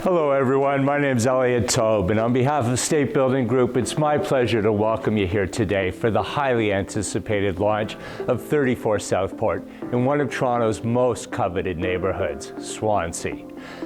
Hello everyone, my name is Elliot Taube, and on behalf of State Building Group, it's my pleasure to welcome you here today for the highly anticipated launch of 34 Southport in one of Toronto's most coveted neighborhoods, Swansea.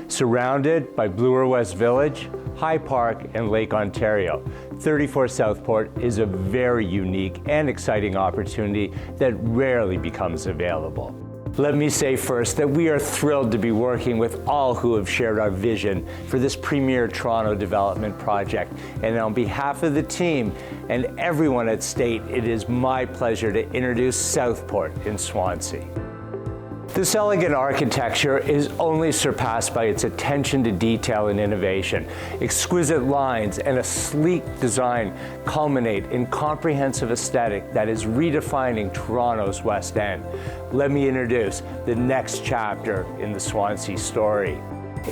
Surrounded by Bloor West Village, High Park, and Lake Ontario, 34 Southport is a very unique and exciting opportunity that rarely becomes available. Let me say first that we are thrilled to be working with all who have shared our vision for this premier Toronto development project. And on behalf of the team and everyone at State, it is my pleasure to introduce Southport in Swansea. This elegant architecture is only surpassed by its attention to detail and innovation. Exquisite lines and a sleek design culminate in comprehensive aesthetic that is redefining Toronto's West End. Let me introduce the next chapter in the Swansea story.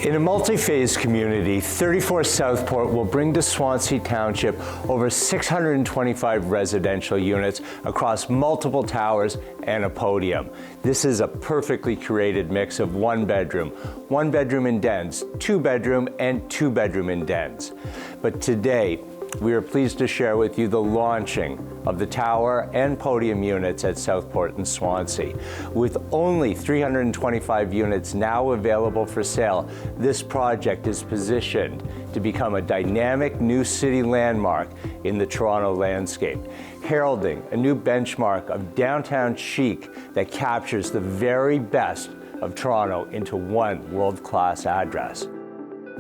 In a multi-phase community, 34 Southport will bring to Swansea Township over 625 residential units across multiple towers and a podium. This is a perfectly curated mix of one bedroom in dens, two bedroom, and two bedroom in dens. But today, we are pleased to share with you the launching of the tower and podium units at Southport and Swansea. With only 325 units now available for sale, this project is positioned to become a dynamic new city landmark in the Toronto landscape, heralding a new benchmark of downtown chic that captures the very best of Toronto into one world-class address.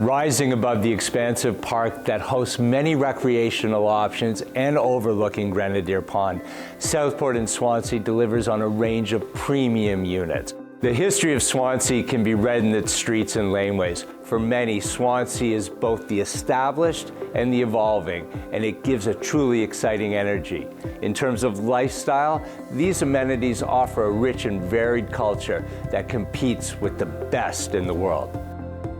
Rising above the expansive park that hosts many recreational options and overlooking Grenadier Pond, Southport and Swansea delivers on a range of premium units. The history of Swansea can be read in its streets and laneways. For many, Swansea is both the established and the evolving, and it gives a truly exciting energy. In terms of lifestyle, these amenities offer a rich and varied culture that competes with the best in the world.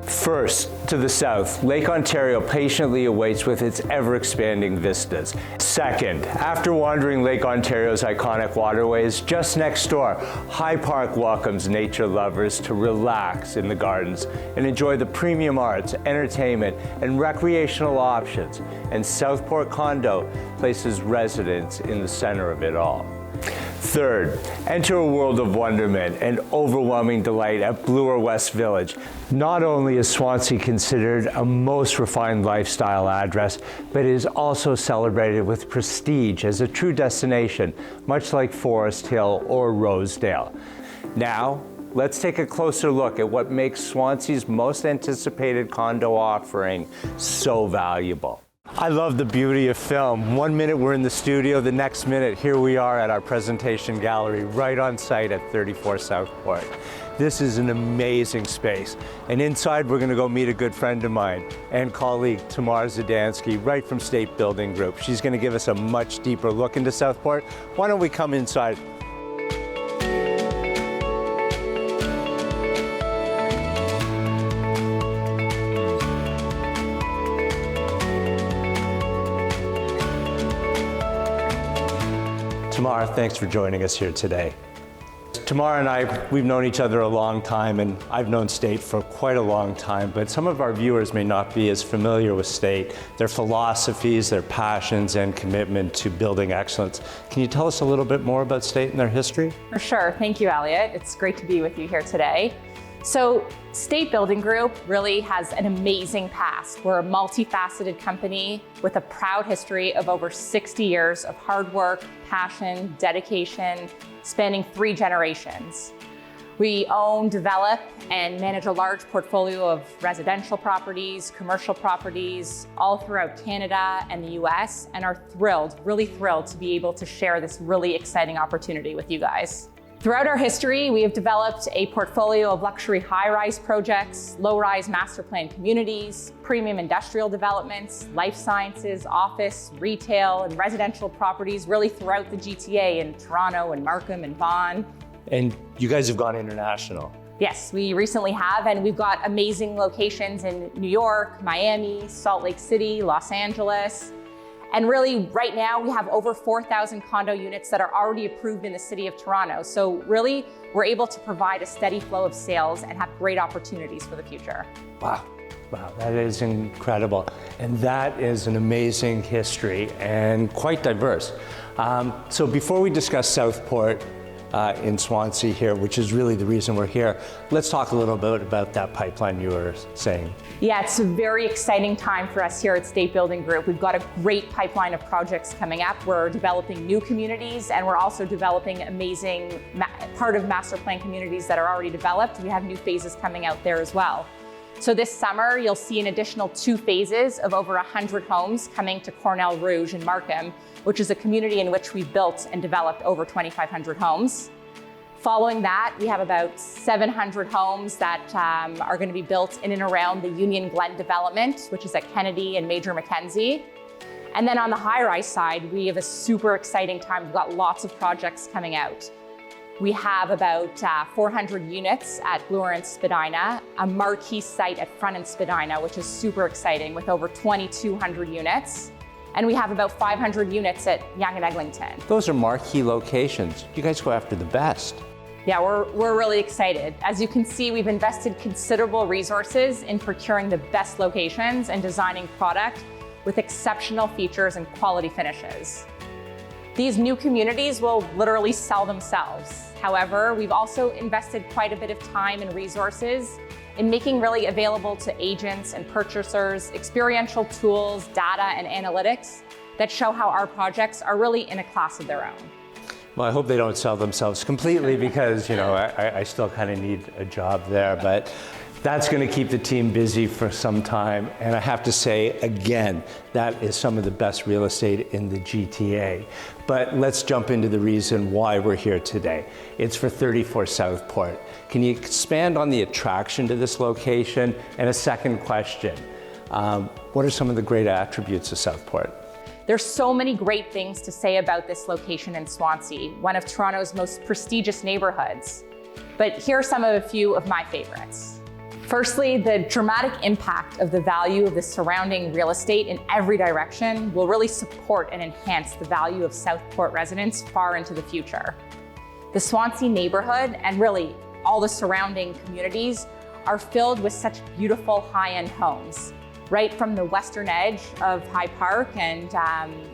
First, to the south, Lake Ontario patiently awaits with its ever-expanding vistas. Second, after wandering Lake Ontario's iconic waterways, just next door, High Park welcomes nature lovers to relax in the gardens and enjoy the premium arts, entertainment, and recreational options. And Southport Condo places residents in the center of it all. Third, enter a world of wonderment and overwhelming delight at Bloor West Village. Not only is Swansea considered a most refined lifestyle address, but it is also celebrated with prestige as a true destination, much like Forest Hill or Rosedale. Now, let's take a closer look at what makes Swansea's most anticipated condo offering so valuable. I love the beauty of film. 1 minute we're in the studio, the next minute here we are at our presentation gallery right on site at 34 Southport. This is an amazing space. And inside we're going to go meet a good friend of mine and colleague, Tamar Zadansky, right from State Building Group. She's going to give us a much deeper look into Southport. Why don't we come inside? Tamar, thanks for joining us here today. Tamar and I, we've known each other a long time, and I've known State for quite a long time, but some of our viewers may not be as familiar with State, their philosophies, their passions, and commitment to building excellence. Can you tell us a little bit more about State and their history? For sure. Thank you, Elliot. It's great to be with you here today. So State Building Group really has an amazing past. We're a multifaceted company with a proud history of over 60 years of hard work, passion, dedication, spanning 3 generations. We own, develop, and manage a large portfolio of residential properties, commercial properties, all throughout Canada and the US, and are thrilled, really thrilled to be able to share this really exciting opportunity with you guys. Throughout our history, we have developed a portfolio of luxury high-rise projects, low-rise master plan communities, premium industrial developments, life sciences, office, retail, and residential properties really throughout the GTA in Toronto and Markham and Vaughan. And you guys have gone international. Yes, we recently have, and we've got amazing locations in New York, Miami, Salt Lake City, Los Angeles. And really, right now, we have over 4,000 condo units that are already approved in the city of Toronto. So really, we're able to provide a steady flow of sales and have great opportunities for the future. Wow. Wow, that is incredible. And that is an amazing history and quite diverse. So before we discuss Southport in Swansea here, which is really the reason we're here, let's talk a little bit about that pipeline you were saying. Yeah, it's a very exciting time for us here at State Building Group. We've got a great pipeline of projects coming up. We're developing new communities, and we're also developing amazing part of master plan communities that are already developed. We have new phases coming out there as well. So this summer, you'll see an additional 2 phases of over 100 homes coming to Cornell Rouge in Markham, which is a community in which we've built and developed over 2,500 homes. Following that, we have about 700 homes that are going to be built in and around the Union Glen development, which is at Kennedy and Major Mackenzie. And then on the high-rise side, we have a super exciting time. We've got lots of projects coming out. We have about 400 units at Bloor and Spadina, a marquee site at Front and Spadina, which is super exciting with over 2,200 units. And we have about 500 units at Yonge and Eglinton. Those are marquee locations. You guys go after the best. Yeah, we're really excited. As you can see, we've invested considerable resources in procuring the best locations and designing product with exceptional features and quality finishes. These new communities will literally sell themselves. However, we've also invested quite a bit of time and resources in making really available to agents and purchasers experiential tools, data, and analytics that show how our projects are really in a class of their own. Well, I hope they don't sell themselves completely because, I still kind of need a job there, but that's going to keep the team busy for some time. And I have to say, again, that is some of the best real estate in the GTA. But let's jump into the reason why we're here today. It's for 34 Southport. Can you expand on the attraction to this location? And a second question, what are some of the great attributes of Southport? There's so many great things to say about this location in Swansea, one of Toronto's most prestigious neighborhoods. But here are some of a few of my favorites. Firstly, the dramatic impact of the value of the surrounding real estate in every direction will really support and enhance the value of Southport residents far into the future. The Swansea neighborhood and really all the surrounding communities are filled with such beautiful high-end homes, right from the western edge of High Park and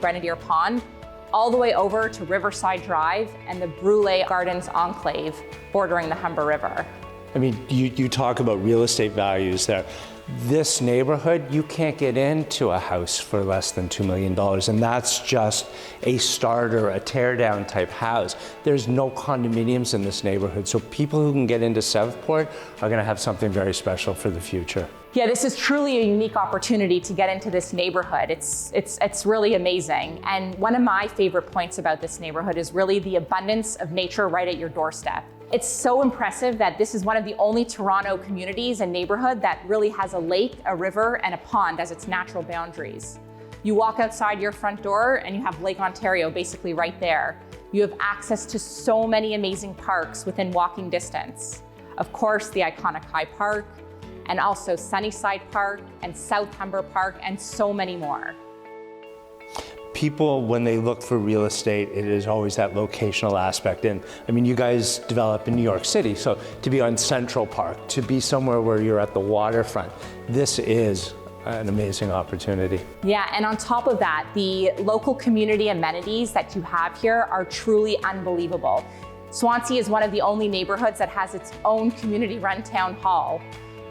Grenadier Pond, all the way over to Riverside Drive and the Brule Gardens Enclave bordering the Humber River. I mean, you talk about real estate values there. This neighborhood, you can't get into a house for less than $2 million, and that's just a starter, a tear-down type house. There's no condominiums in this neighborhood, so people who can get into Southport are going to have something very special for the future. Yeah, this is truly a unique opportunity to get into this neighborhood. It's really amazing. And one of my favorite points about this neighborhood is really the abundance of nature right at your doorstep. It's so impressive that this is one of the only Toronto communities and neighborhood that really has a lake, a river, and a pond as its natural boundaries. You walk outside your front door and you have Lake Ontario basically right there. You have access to so many amazing parks within walking distance. Of course, the iconic High Park, and also Sunnyside Park and South Humber Park, and so many more. People, when they look for real estate, it is always that locational aspect. And I mean, you guys develop in New York City, so to be on Central Park, to be somewhere where you're at the waterfront, this is an amazing opportunity. Yeah, and on top of that, the local community amenities that you have here are truly unbelievable. Swansea is one of the only neighborhoods that has its own community-run town hall.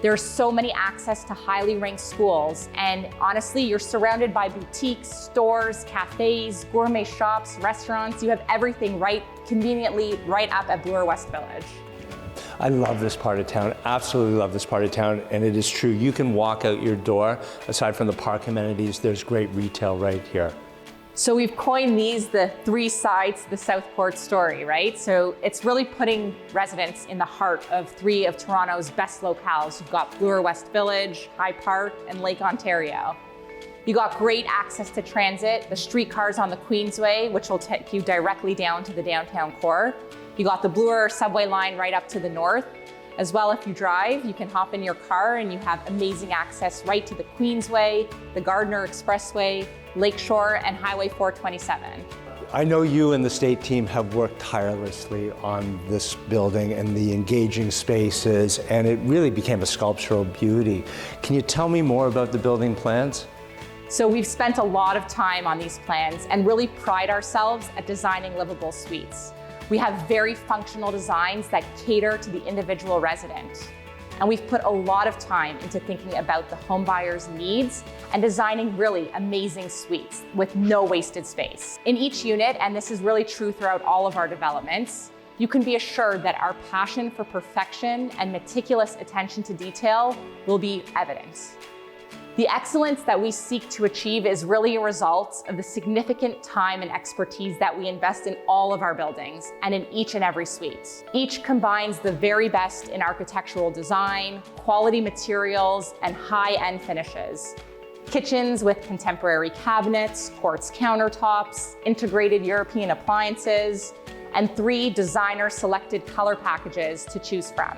There's so many access to highly ranked schools, and honestly, you're surrounded by boutiques, stores, cafes, gourmet shops, restaurants. You have everything conveniently right up at Bloor West Village. I love this part of town, absolutely love this part of town, and it is true. You can walk out your door, aside from the park amenities, there's great retail right here. So we've coined these the 3 sides of the Southport story, right? So it's really putting residents in the heart of 3 of Toronto's best locales. You've got Bloor West Village, High Park, and Lake Ontario. You got great access to transit, the streetcars on the Queensway, which will take you directly down to the downtown core. You got the Bloor subway line right up to the north. As well, if you drive, you can hop in your car and you have amazing access right to the Queensway, the Gardiner Expressway, Lakeshore, and Highway 427. I know you and the state team have worked tirelessly on this building and the engaging spaces, and it really became a sculptural beauty. Can you tell me more about the building plans? So we've spent a lot of time on these plans and really pride ourselves at designing livable suites. We have very functional designs that cater to the individual resident. And we've put a lot of time into thinking about the home buyer's needs and designing really amazing suites with no wasted space. In each unit, and this is really true throughout all of our developments, you can be assured that our passion for perfection and meticulous attention to detail will be evident. The excellence that we seek to achieve is really a result of the significant time and expertise that we invest in all of our buildings and in each and every suite. Each combines the very best in architectural design, quality materials, and high-end finishes. Kitchens with contemporary cabinets, quartz countertops, integrated European appliances, and 3 designer-selected color packages to choose from.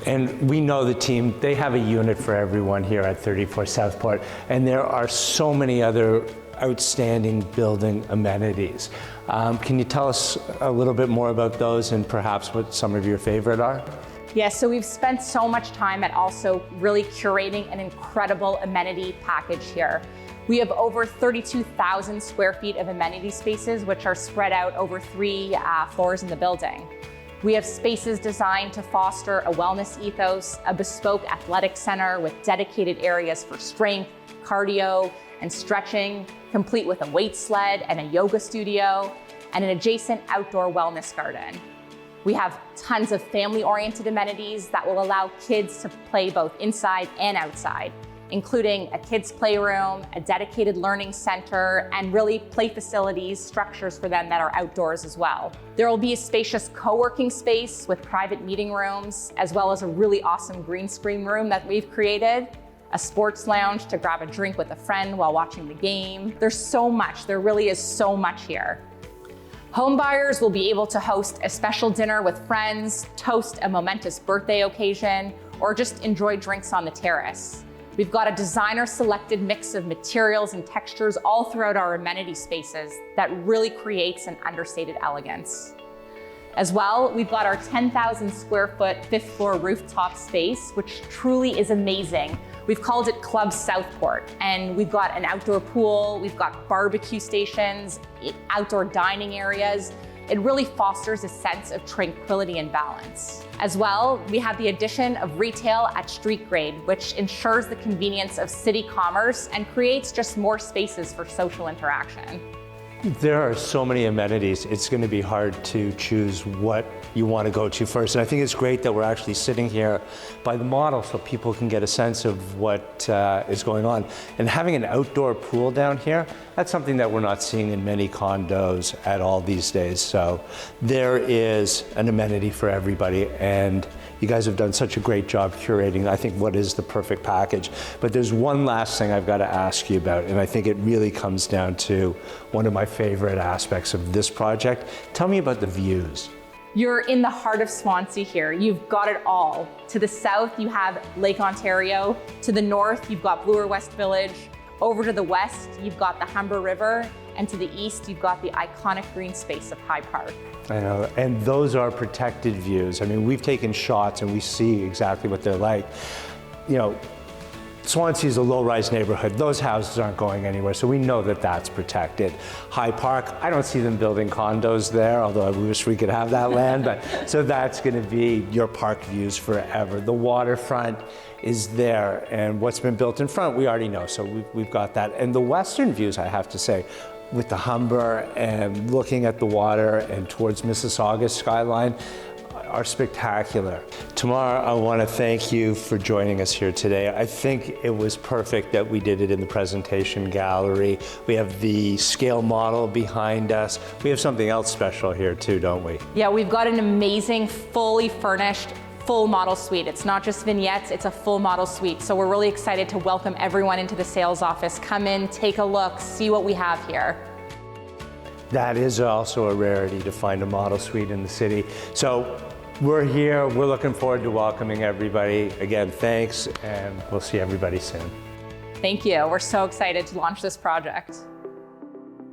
And we know the team, they have a unit for everyone here at 34 Southport, and there are so many other outstanding building amenities. Can you tell us a little bit more about those and perhaps what some of your favorite are? Yes, so we've spent so much time at also really curating an incredible amenity package here. We have over 32,000 square feet of amenity spaces, which are spread out over 3 floors in the building. We have spaces designed to foster a wellness ethos, a bespoke athletic center with dedicated areas for strength, cardio, and stretching, complete with a weight sled and a yoga studio, and an adjacent outdoor wellness garden. We have tons of family-oriented amenities that will allow kids to play both inside and outside, including a kids' playroom, a dedicated learning center, and really play facilities, structures for them that are outdoors as well. There will be a spacious co-working space with private meeting rooms, as well as a really awesome green screen room that we've created, a sports lounge to grab a drink with a friend while watching the game. There's so much, there really is so much here. Home buyers will be able to host a special dinner with friends, toast a momentous birthday occasion, or just enjoy drinks on the terrace. We've got a designer-selected mix of materials and textures all throughout our amenity spaces that really creates an understated elegance. As well, we've got our 10,000 square foot 5th floor rooftop space, which truly is amazing. We've called it Club Southport, and we've got an outdoor pool, we've got barbecue stations, outdoor dining areas. It really fosters a sense of tranquility and balance. As well, we have the addition of retail at street grade, which ensures the convenience of city commerce and creates just more spaces for social interaction. There are so many amenities, it's going to be hard to choose what you want to go to first. And I think it's great that we're actually sitting here by the model so people can get a sense of what is going on. And having an outdoor pool down here, that's something that we're not seeing in many condos at all these days. So there is an amenity for everybody, and you guys have done such a great job curating, I think, what is the perfect package. But there's one last thing I've got to ask you about, and I think it really comes down to one of my favorite aspects of this project. Tell me about the views. You're in the heart of Swansea here. You've got it all. To the south, you have Lake Ontario. To the north, you've got Bloor West Village. Over to the west, you've got the Humber River. And to the east, you've got the iconic green space of High Park. I know, and those are protected views. I mean, we've taken shots and we see exactly what they're like. You know, Swansea is a low-rise neighborhood. Those houses aren't going anywhere, so we know that that's protected. High Park, I don't see them building condos there, although I wish we could have that land, but so that's gonna be your park views forever. The waterfront is there, and what's been built in front, we already know, so we've got that. And the western views, I have to say, with the Humber and looking at the water and towards Mississauga's skyline, are spectacular. Tamar, I want to thank you for joining us here today. I think it was perfect that we did it in the presentation gallery. We have the scale model behind us. We have something else special here too, don't we? Yeah, we've got an amazing, fully furnished, full model suite. It's not just vignettes, it's a full model suite. So we're really excited to welcome everyone into the sales office. Come in, take a look, see what we have here. That is also a rarity to find a model suite in the city. So we're here, we're looking forward to welcoming everybody. Again, thanks, and we'll see everybody soon. Thank you. We're so excited to launch this project.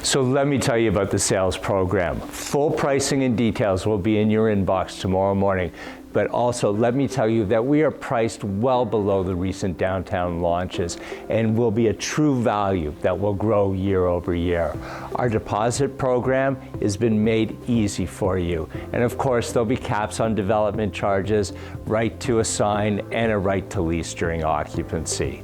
So let me tell you about the sales program. Full pricing and details will be in your inbox tomorrow morning. But also, let me tell you that we are priced well below the recent downtown launches and will be a true value that will grow year over year. Our deposit program has been made easy for you. And of course, there'll be caps on development charges, right to assign, and a right to lease during occupancy.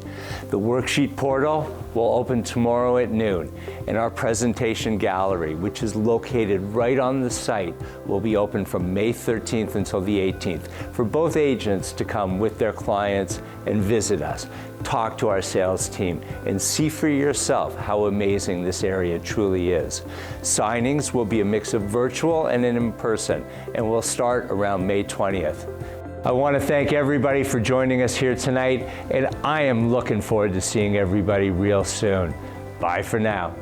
The worksheet portal will open tomorrow at noon, and our presentation gallery, which is located right on the site, will be open from May 13th until the 18th for both agents to come with their clients and visit us, talk to our sales team, and see for yourself how amazing this area truly is. Signings will be a mix of virtual and in person, and will start around May 20th. I want to thank everybody for joining us here tonight, and I am looking forward to seeing everybody real soon. Bye for now.